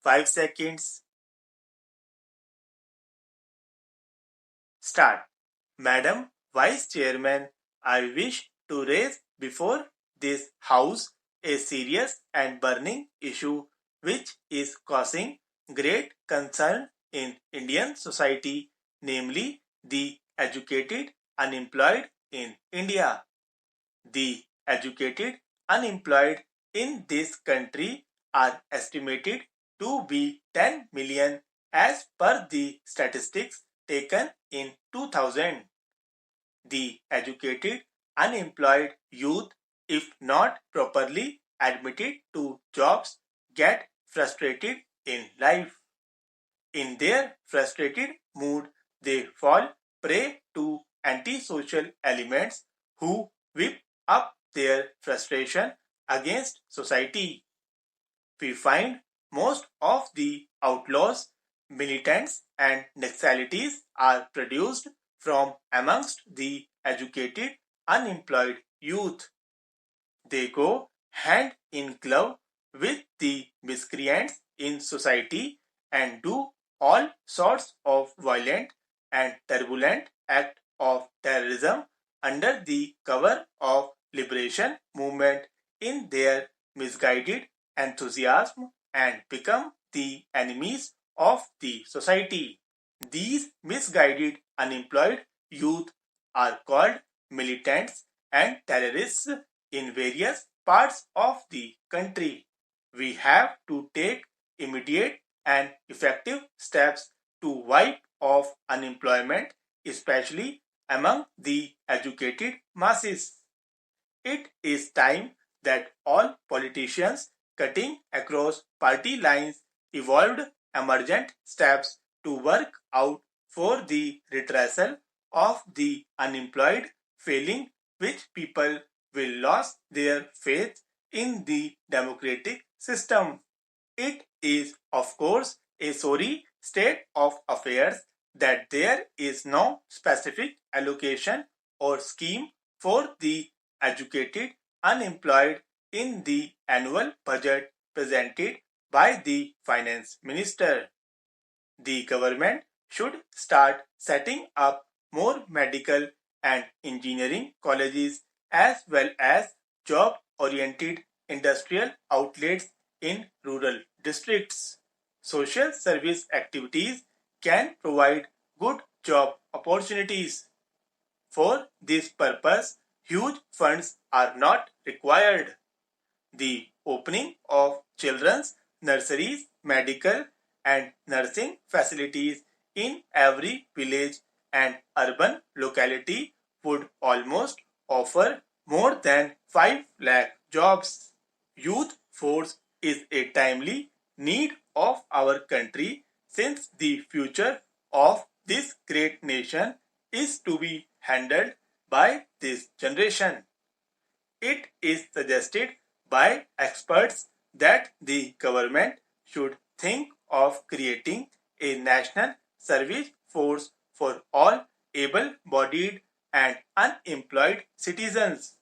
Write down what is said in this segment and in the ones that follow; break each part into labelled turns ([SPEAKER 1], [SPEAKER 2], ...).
[SPEAKER 1] 5 seconds. Start. Madam Vice Chairman, I wish to raise before this House a serious and burning issue which is causing great concern in Indian society, namely the educated unemployed in India. The educated unemployed in this country are estimated to be 10 million as per the statistics taken in 2000. The educated unemployed youth, if not properly admitted to jobs, get frustrated in life. In their frustrated mood, they fall prey to antisocial elements who whip up their frustration against society. We find most of the outlaws, militants, and Naxalities are produced from amongst the educated, unemployed youth. They go hand in glove with the miscreants in society and do all sorts of violent and turbulent act of terrorism under the cover of liberation movement in their misguided enthusiasm and become the enemies of the society. These misguided unemployed youth are called militants and terrorists in various parts of the country. We have to take immediate and effective steps to wipe off unemployment, especially among the educated masses. It is time that all politicians cutting across party lines evolved emergent steps to work out for the redressal of the unemployed, failing which people will lose their faith in the democratic system. It is, of course, a sorry state of affairs that there is no specific allocation or scheme for the educated unemployed in the annual budget presented by the finance minister. The government should start setting up more medical and engineering colleges as well as job-oriented industrial outlets in rural districts. Social service activities can provide good job opportunities. For this purpose, huge funds are not required. The opening of children's nurseries, medical and nursing facilities in every village and urban locality would almost offer more than 5 lakh jobs. Youth force is a timely need of our country since the future of this great nation is to be handled by this generation. It is suggested by experts that the government should think of creating a national service force for all able-bodied and unemployed citizens.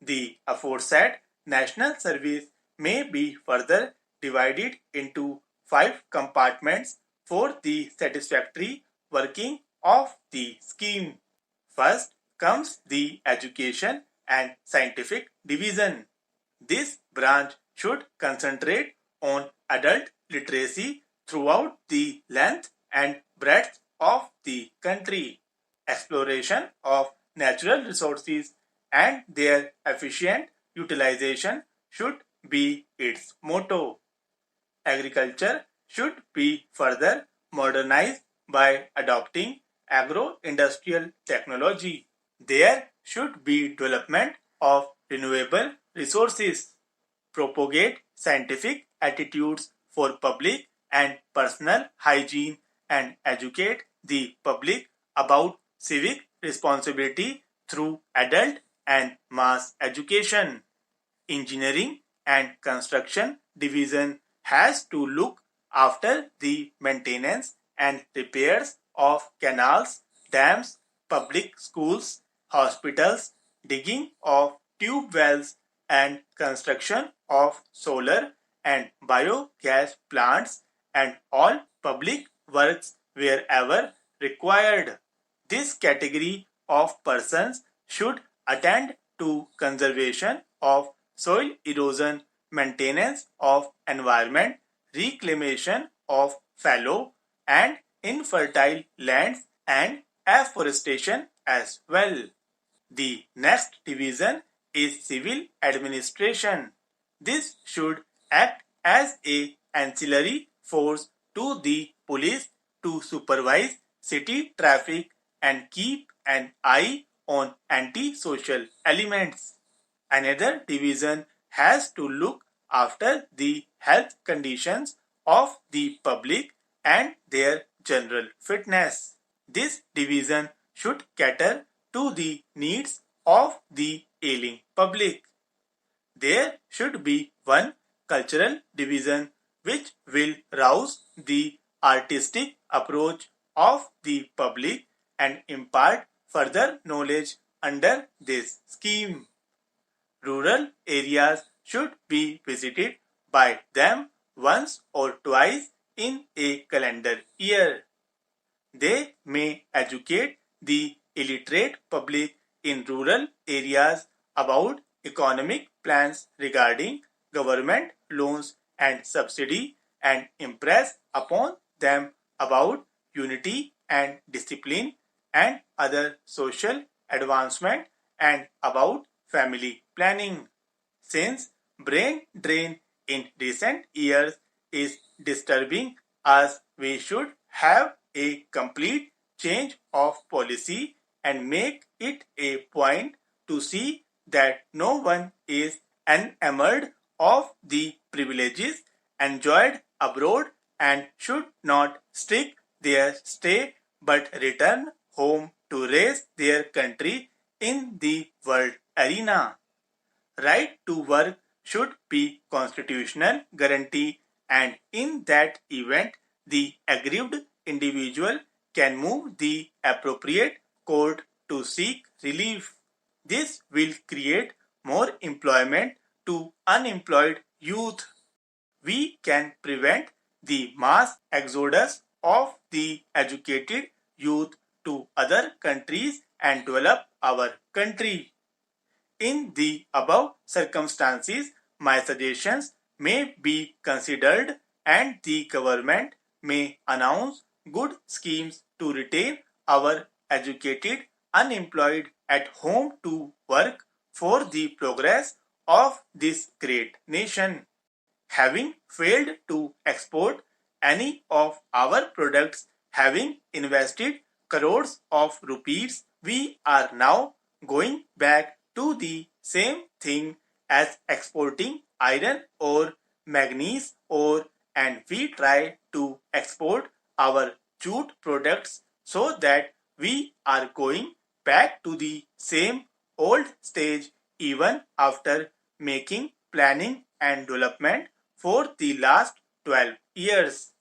[SPEAKER 1] The aforesaid national service may be further divided into 5 compartments for the satisfactory working of the scheme. First comes the education and scientific division. This branch should concentrate on adult literacy throughout the length and breadth of the country. Exploration of natural resources and their efficient utilization should be its motto. Agriculture should be further modernized by adopting agro-industrial technology. There should be development of renewable resources, propagate scientific attitudes for public and personal hygiene, and educate the public about civic responsibility through adult and mass education. Engineering and construction division has to look after the maintenance and repairs of canals, dams, public schools, hospitals, digging of tube wells and construction of solar and biogas plants and all public works wherever required. This category of persons should attend to conservation of soil erosion, maintenance of environment, reclamation of fallow and infertile lands and afforestation as well. The next division is civil administration. This should act as a ancillary force to the police to supervise city traffic and keep an eye on antisocial elements. Another division has to look after the health conditions of the public and their general fitness. This division should cater to the needs of the ailing public. There should be one cultural division which will rouse the artistic approach of the public and impart further knowledge under this scheme. Rural areas should be visited by them once or twice in a calendar year. They may educate the illiterate public in rural areas about economic plans regarding government loans and subsidy and impress upon them about unity and discipline and other social advancement and about family planning. Since brain drain in recent years is disturbing us, we should have a complete change of policy and make it a point to see that no one is enamored of the privileges enjoyed abroad and should not stick their stay but return home to raise their country in the world arena. Right to work should be constitutional guarantee, and in that event the aggrieved individual can move the appropriate court to seek relief. This will create more employment to unemployed youth. We can prevent the mass exodus of the educated youth to other countries and develop our country. In the above circumstances, my suggestions may be considered and the government may announce good schemes to retain our educated unemployed at home to work for the progress of this great nation. Having failed to export any of our products, having invested crores of rupees, we are now going back to the same thing as exporting iron ore, manganese ore, and we try to export our jute products so that we are going back to the same old stage even after making planning and development for the last 12 years.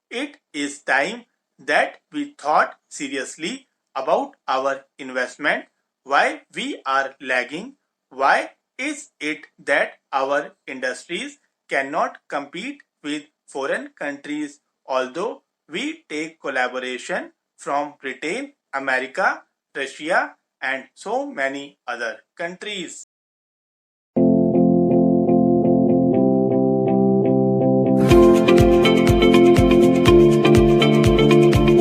[SPEAKER 1] It is time that we thought seriously about our investment, why we are lagging, why is it that our industries cannot compete with foreign countries although we take collaboration from Britain, America, Russia and so many other countries.